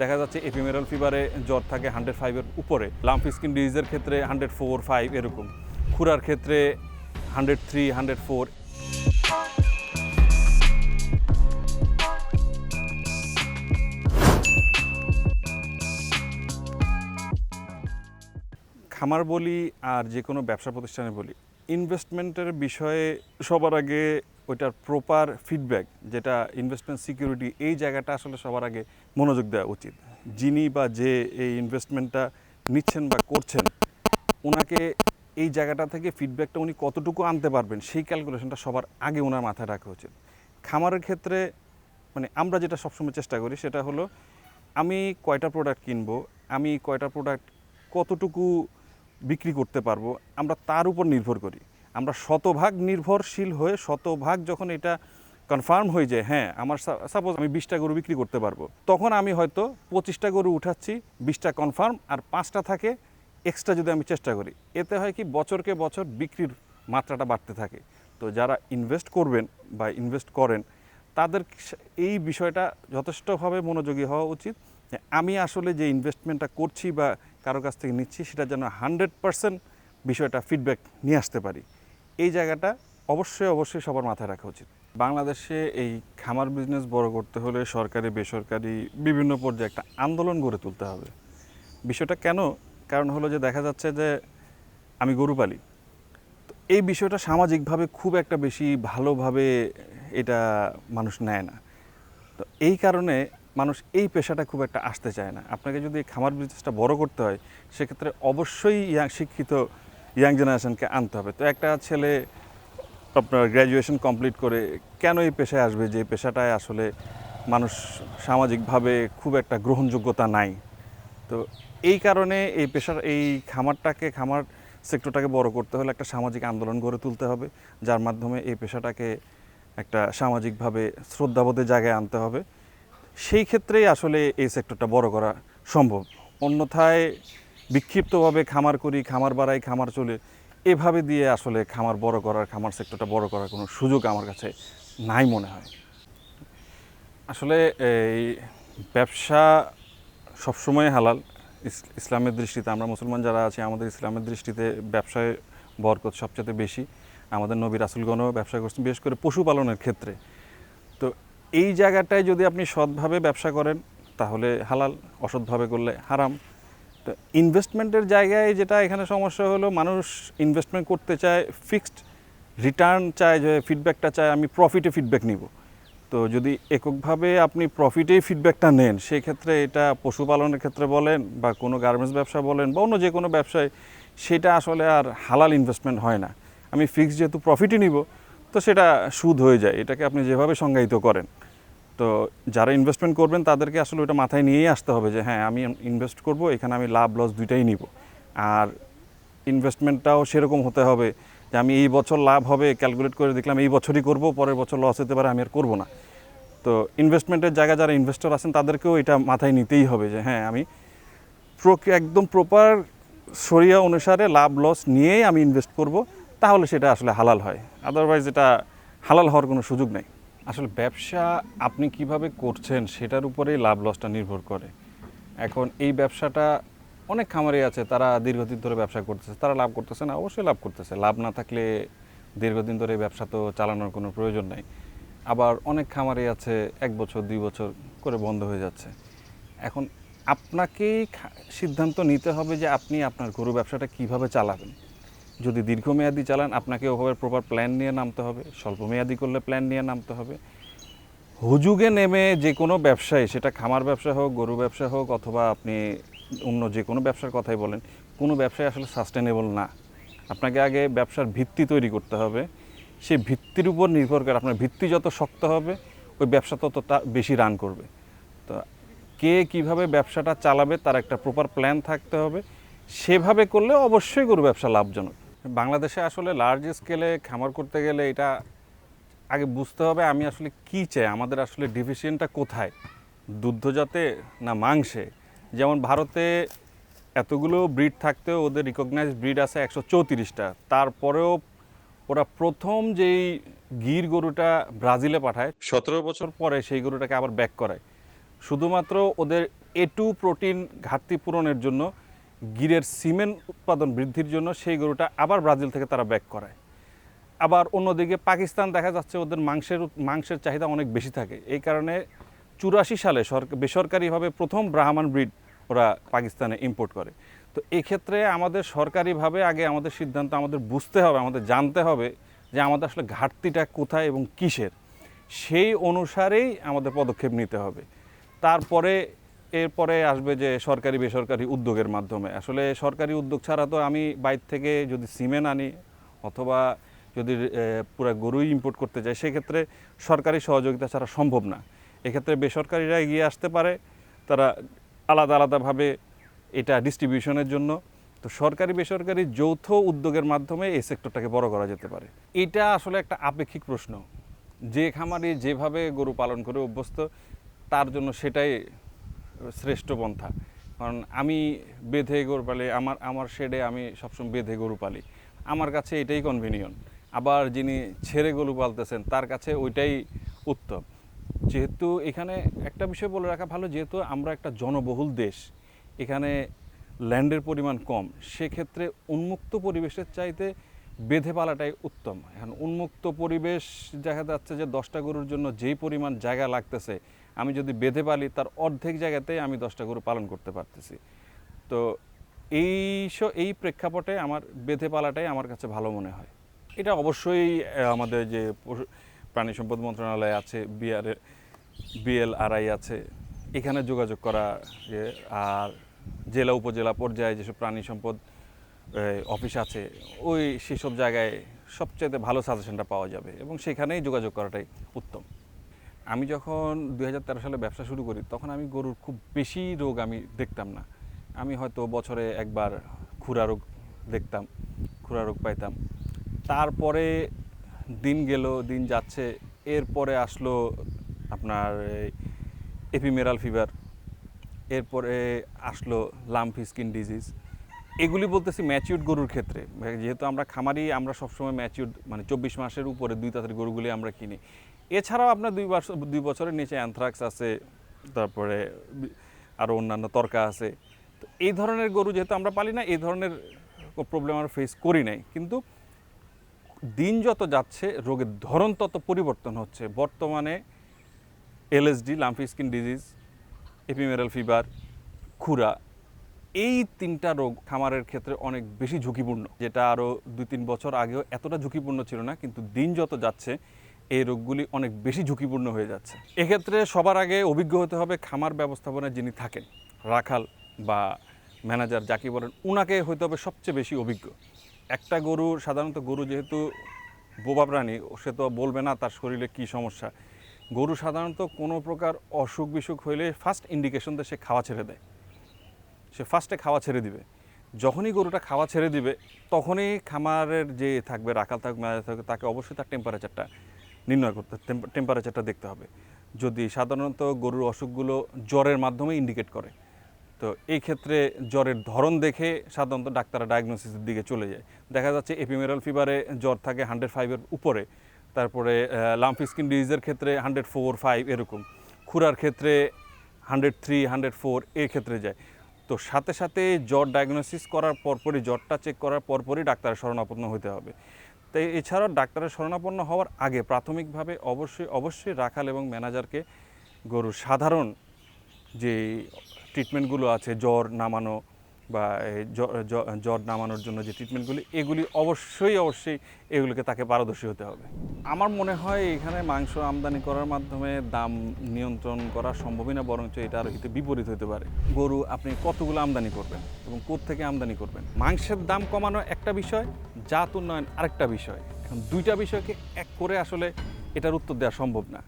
দেখা যাচ্ছে এপিমেরাল ফিভারে জ্বর থাকে 105-এর উপরে, লাম্পি স্কিন ডিজিজের ক্ষেত্রে 104, 5 এরকম, খুরার ক্ষেত্রে 103, 104। খামার বলি আর যে কোনো ব্যবসা প্রতিষ্ঠানে বলি, ইনভেস্টমেন্টের বিষয়ে সবার আগে ওইটার প্রপার ফিডব্যাক, যেটা ইনভেস্টমেন্ট সিকিউরিটি, এই জায়গাটা আসলে সবার আগে মনোযোগ দেওয়া উচিত। যিনি বা যে এই ইনভেস্টমেন্টটা নিচ্ছেন বা করছেন, ওনাকে এই জায়গাটা থেকে ফিডব্যাকটা উনি কতটুকু আনতে পারবেন সেই ক্যালকুলেশনটা সবার আগে ওনার মাথায় রাখা উচিত। খামারের ক্ষেত্রে মানে আমরা যেটা সবসময় চেষ্টা করি সেটা হলো, আমি কয়টা প্রোডাক্ট কিনবো, আমি কয়টা প্রোডাক্ট কতটুকু বিক্রি করতে পারবো, আমরা তার উপর নির্ভর করি। আমরা শতভাগ নির্ভরশীল হয়ে শতভাগ যখন এটা কনফার্ম হয়ে যায়, হ্যাঁ আমার সাপোজ আমি 20টা গরু বিক্রি করতে পারবো, তখন আমি হয়তো 25টা গরু উঠাচ্ছি, 20টা কনফার্ম আর 5টা থাকে এক্সট্রা যদি আমি চেষ্টা করি। এতে হয় কি, বছরকে বছর বিক্রির মাত্রাটা বাড়তে থাকে। তো যারা ইনভেস্ট করবেন বা ইনভেস্ট করেন, তাদের এই বিষয়টা যথেষ্টভাবে মনোযোগী হওয়া উচিত যে আমি আসলে যে ইনভেস্টমেন্টটা করছি বা কারো কাছ থেকে নিচ্ছি, সেটা যেন 100% বিষয়টা ফিডব্যাক নিয়ে আসতে পারি। এই জায়গাটা অবশ্যই সবার মাথায় রাখা উচিত। বাংলাদেশে এই খামার বিজনেস বড় করতে হলে সরকারি বেসরকারি বিভিন্ন পর্যায়ে একটা আন্দোলন গড়ে তুলতে হবে। বিষয়টা কেন? কারণ হলো যে দেখা যাচ্ছে যে আমি গরু পালি, তো এই বিষয়টা সামাজিকভাবে খুব একটা বেশি ভালোভাবে এটা মানুষ নেয় না। তো এই কারণে মানুষ এই পেশাটা খুব একটা আসতে চায় না। আপনাকে যদি খামার বিজনেসটা বড় করতে হয়, সেক্ষেত্রে অবশ্যই শিক্ষিত ইয়াং জেনারেশনকে আনতে হবে। তো একটা ছেলে আপনার গ্র্যাজুয়েশন কমপ্লিট করে কেন এই পেশায় আসবে, যে পেশাটায় আসলে মানুষ সামাজিকভাবে খুব একটা গ্রহণযোগ্যতা নাই। তো এই কারণে এই খামার সেক্টরটাকে বড় করতে হলে একটা সামাজিক আন্দোলন গড়ে তুলতে হবে, যার মাধ্যমে এই পেশাটাকে একটা সামাজিকভাবে শ্রদ্ধাবোধের জায়গায় আনতে হবে। সেই ক্ষেত্রেই আসলে এই সেক্টরটা বড় করা সম্ভব। অন্যথায় বিক্ষিপ্তভাবে খামার করি, খামার বাড়াই, খামার চলে, এভাবে দিয়ে আসলে খামার সেক্টরটা বড় করার কোনো সুযোগ আমার কাছে নাই মনে হয়। আসলে এই ব্যবসা সবসময় হালাল ইসলামের দৃষ্টিতে। আমরা মুসলমান যারা আছি, আমাদের ইসলামের দৃষ্টিতে ব্যবসায় বরকত সবচেয়ে বেশি। আমাদের নবী রাসূলগণও ব্যবসা করছেন, বিশেষ করে পশুপালনের ক্ষেত্রে। তো এই জায়গাটায় যদি আপনি সৎভাবে ব্যবসা করেন তাহলে হালাল, অসৎভাবে করলে হারাম। তো ইনভেস্টমেন্টের জায়গায় যেটা এখানে সমস্যা হলো, মানুষ ইনভেস্টমেন্ট করতে চায়, ফিক্সড রিটার্ন চায়, যে ফিডব্যাকটা চায় আমি প্রফিটে ফিডব্যাক নিব। তো যদি এককভাবে আপনি প্রফিটেই ফিডব্যাকটা নেন, সেই ক্ষেত্রে এটা পশুপালনের ক্ষেত্রে বলেন বা কোনো গার্মেন্টস ব্যবসা বলেন বা অন্য যে কোনো ব্যবসায়, সেটা আসলে আর হালাল ইনভেস্টমেন্ট হয় না। আমি ফিক্সড যেহেতু প্রফিটই নিব, তো সেটা সুদ হয়ে যায়, এটাকে আপনি যেভাবে সংজ্ঞায়িত করেন। তো যারা ইনভেস্টমেন্ট করবেন তাদেরকে আসলে ওটা মাথায় নিয়েই আসতে হবে যে হ্যাঁ আমি ইনভেস্ট করব, এখানে আমি লাভ লস দুইটাই নিব। আর ইনভেস্টমেন্টটাও সেরকম হতে হবে যে আমি এই বছর লাভ হবে ক্যালকুলেট করে দেখলাম এই বছরই করব, পরের বছর লস হতে পারে, আমি আর করবো না। তো ইনভেস্টমেন্টের জায়গায় যারা ইনভেস্টর আছেন তাদেরকেও এটা মাথায় নিতেই হবে যে হ্যাঁ আমি একদম প্রপার শরিয়া অনুসারে লাভ লস নিয়েই আমি ইনভেস্ট করব, তাহলে সেটা আসলে হালাল হয়। আদারওয়াইজ এটা হালাল হওয়ার কোনো সুযোগ নেই। আসলে ব্যবসা আপনি কিভাবে করছেন সেটার উপরেই লাভ লসটা নির্ভর করে। এখন এই ব্যবসাটা অনেক খামারি আছে, তারা দীর্ঘদিন ধরে ব্যবসা করতেছে, তারা লাভ করতেছে না, অবশ্যই লাভ করতেছে। লাভ না থাকলে দীর্ঘদিন ধরে এই ব্যবসা তো চালানোর কোনো প্রয়োজন নাই। আবার অনেক খামারি আছে 1 বছর 2 বছর করে বন্ধ হয়ে যাচ্ছে। এখন আপনাকেই সিদ্ধান্ত নিতে হবে যে আপনি আপনার গরু ব্যবসাটা কিভাবে চালাবেন। যদি দীর্ঘমেয়াদী চালান, আপনাকে ওভাবে প্রপার প্ল্যান নিয়ে নামতে হবে। স্বল্পমেয়াদী করলে প্ল্যান নিয়ে নামতে হবে। হুজুগে নেমে যে কোনো ব্যবসায়, সেটা খামার ব্যবসা হোক, গরু ব্যবসা হোক, অথবা আপনি অন্য যে কোনো ব্যবসার কথাই বলেন, কোনো ব্যবসায় আসলে সাস্টেনেবল না। আপনাকে আগে ব্যবসার ভিত্তি তৈরি করতে হবে। সেই ভিত্তির উপর নির্ভর করে, আপনার ভিত্তি যত শক্ত হবে ওই ব্যবসা তত বেশি রান করবে। তো কে কীভাবে ব্যবসাটা চালাবে তার একটা প্রপার প্ল্যান থাকতে হবে। সেভাবে করলে অবশ্যই গরু ব্যবসা লাভজনক। বাংলাদেশে আসলে লার্জ স্কেলে খামার করতে গেলে এটা আগে বুঝতে হবে আমি আসলে কী চাই, আমাদের আসলে ডিভিশনটা কোথায়, দুগ্ধজাতে না মাংসে। যেমন ভারতে এতগুলো ব্রিড থাকতেও ওদের রিকগনাইজড ব্রিড আছে 134টা। তারপরেও ওরা প্রথম যেই গির গরুটা ব্রাজিলে পাঠায় 17 বছর পরে সেই গরুটাকে আবার ব্যাক করায়, শুধুমাত্র ওদের A2 প্রোটিন ঘাটতি পূরণের জন্য, গিরের সিমেন্ট উৎপাদন বৃদ্ধির জন্য সেই গরুটা আবার ব্রাজিল থেকে তারা ব্যাক করায়। আবার অন্যদিকে পাকিস্তান দেখা যাচ্ছে ওদের মাংসের চাহিদা অনেক বেশি থাকে, এই কারণে 84 সালে বেসরকারিভাবে প্রথম ব্রাহ্মণ ব্রিড ওরা পাকিস্তানে ইম্পোর্ট করে। তো এক্ষেত্রে আমাদের সরকারিভাবে আগে আমাদের সিদ্ধান্ত আমাদের বুঝতে হবে, আমাদের জানতে হবে যে আমাদের আসলে ঘাটতিটা কোথায় এবং কিসের, সেই অনুসারেই আমাদের পদক্ষেপ নিতে হবে। এরপরে আসবে যে সরকারি বেসরকারি উদ্যোগের মাধ্যমে। আসলে সরকারি উদ্যোগ ছাড়া তো আমি বাইরে থেকে যদি সিমেন্ট আনি অথবা যদি পুরো গরুই ইম্পোর্ট করতে চাই, সেক্ষেত্রে সরকারি সহযোগিতা ছাড়া সম্ভব না। এক্ষেত্রে বেসরকারিরা এগিয়ে আসতে পারে, তারা আলাদা আলাদাভাবে এটা ডিস্ট্রিবিউশনের জন্য। তো সরকারি বেসরকারি যৌথ উদ্যোগের মাধ্যমে এই সেক্টরটাকে বড় করা যেতে পারে। এটা আসলে একটা আপেক্ষিক প্রশ্ন, যে খামারি যেভাবে গরু পালন করে অভ্যস্ত তার জন্য সেটাই শ্রেষ্ঠ পন্থা। কারণ আমি বেঁধে গরু পালি, আমার শেডে আমি সবসময় বেঁধে গরু পালি, আমার কাছে এটাই কনভিনিয়েন্ট। আবার যিনি ছেড়ে গরু পালতেছেন তার কাছে ওইটাই উত্তম। যেহেতু এখানে একটা বিষয় বলে রাখা ভালো, যেহেতু আমরা একটা জনবহুল দেশ, এখানে ল্যান্ডের পরিমাণ কম, সেক্ষেত্রে উন্মুক্ত পরিবেশের চাইতে বেঁধে পালাটাই উত্তম। এখন উন্মুক্ত পরিবেশ দেখা যাচ্ছে যে 10টা গরুর জন্য যেই পরিমাণ জায়গা লাগতেছে, আমি যদি বেঁধে পালি তার অর্ধেক জায়গাতেই আমি 10টা গরু পালন করতে পারতেছি। তো এই প্রেক্ষাপটে আমার বেঁধে পালাটাই আমার কাছে ভালো মনে হয়। এটা অবশ্যই আমাদের যে প্রাণী সম্পদ মন্ত্রণালয় আছে, BLRI আছে, এখানে যোগাযোগ করা, আর জেলা উপজেলা পর্যায়ে যেসব প্রাণী সম্পদ অফিস আছে সেসব জায়গায় সবচেয়ে ভালো সাজেশনটা পাওয়া যাবে এবং সেখানেই যোগাযোগ করাটাই উত্তম। আমি যখন 2013 সালে ব্যবসা শুরু করি তখন আমি গরুর খুব বেশি রোগ আমি দেখতাম না। আমি হয়তো বছরে একবার খুরা রোগ দেখতাম, খুরা রোগ পাইতাম। তারপরে দিন যাচ্ছে, এরপরে আসলো আপনার এপিমেরাল ফিভার, এরপরে আসলো লাম্পি স্কিন ডিজিজ। এগুলি বলতেছি ম্যাচিউরড গরুর ক্ষেত্রে, যেহেতু আমরা খামারি, আমরা সবসময় ম্যাচিউরড মানে 24 মাসের উপরে 2 দাঁতের গরুগুলি আমরা কিনি। এছাড়াও আপনার 2 বছরের নিচে অ্যানথ্রাক্স আছে, তারপরে আরও অন্যান্য তরকা আছে। তো এই ধরনের গরু যেহেতু আমরা পালি না, এই ধরনের প্রবলেম আমরা ফেস করি নাই। কিন্তু দিন যত যাচ্ছে রোগের ধরন তত পরিবর্তন হচ্ছে। বর্তমানে LSD, lumpy skin disease, ephemeral fever, খুরা, এই 3টা রোগ খামারের ক্ষেত্রে অনেক বেশি ঝুঁকিপূর্ণ, যেটা আরও 2-3 বছর আগেও এতটা ঝুঁকিপূর্ণ ছিল না। কিন্তু দিন যত যাচ্ছে এই রোগগুলি অনেক বেশি ঝুঁকিপূর্ণ হয়ে যাচ্ছে। এক্ষেত্রে সবার আগে অভিজ্ঞ হতে হবে খামার ব্যবস্থাপনায় যিনি থাকেন, রাখাল বা ম্যানেজার যাকে বলেন, উনাকে হইতে হবে সবচেয়ে বেশি অভিজ্ঞ। একটা গরু, সাধারণত গরু যেহেতু বোবা প্রাণী, সে তো বলবে না তার শরীরে কী সমস্যা। গরু সাধারণত কোনো প্রকার অসুখ বিসুখ হইলে ফার্স্ট ইন্ডিকেশন দেয় সে খাওয়া ছেড়ে দেয়, সে ফার্স্টে খাওয়া ছেড়ে দিবে। যখনই গরুটা খাওয়া ছেড়ে দিবে তখনই খামারের যে থাকবে, রাখাল থাকবে, ম্যানেজার থাকবে, তাকে অবশ্যই তার টেম্পারেচারটা নির্ণয় করতে, টেম্পারেচারটা দেখতে হবে। যদি সাধারণত গরুর অসুখগুলো জ্বরের মাধ্যমে ইন্ডিকেট করে, তো এই ক্ষেত্রে জ্বরের ধরন দেখে সাধারণত ডাক্তাররা ডায়াগনোসিসের দিকে চলে যায়। দেখা যাচ্ছে এপিমেরাল ফিভারে জ্বর থাকে 105-এর উপরে, তারপরে লাম্পি স্কিন ডিজিজের ক্ষেত্রে 104-105 এরকম, খুরার ক্ষেত্রে 103, 104 এই ক্ষেত্রে যায়। তো সাথে সাথে জ্বর ডায়াগনোসিস করার পরপরই, জ্বরটা চেক করার পরপরই ডাক্তারের শরণাপন্ন হতে হবে। তাই এছাড়াও ডাক্তারের শরণাপন্ন হওয়ার আগে প্রাথমিকভাবে অবশ্যই রাখাল এবং ম্যানেজারকে গরুর সাধারণ যে ট্রিটমেন্টগুলো আছে, জ্বর নামানো বা জ্বর নামানোর জন্য যে ট্রিটমেন্টগুলি, এগুলি অবশ্যই এগুলিকে তাকে পারদর্শী হতে হবে। আমার মনে হয় এখানে মাংস আমদানি করার মাধ্যমে দাম নিয়ন্ত্রণ করা সম্ভবই না, বরঞ্চ এটা আরও হিতে বিপরীত হতে পারে। গরু আপনি কতগুলো আমদানি করবেন এবং কোত্থেকে আমদানি করবেন। মাংসের দাম কমানো একটা বিষয়, জাত উন্নয়ন আরেকটা বিষয়। এখন 2টা বিষয়কে এক করে আসলে এটার উত্তর দেওয়া সম্ভব না।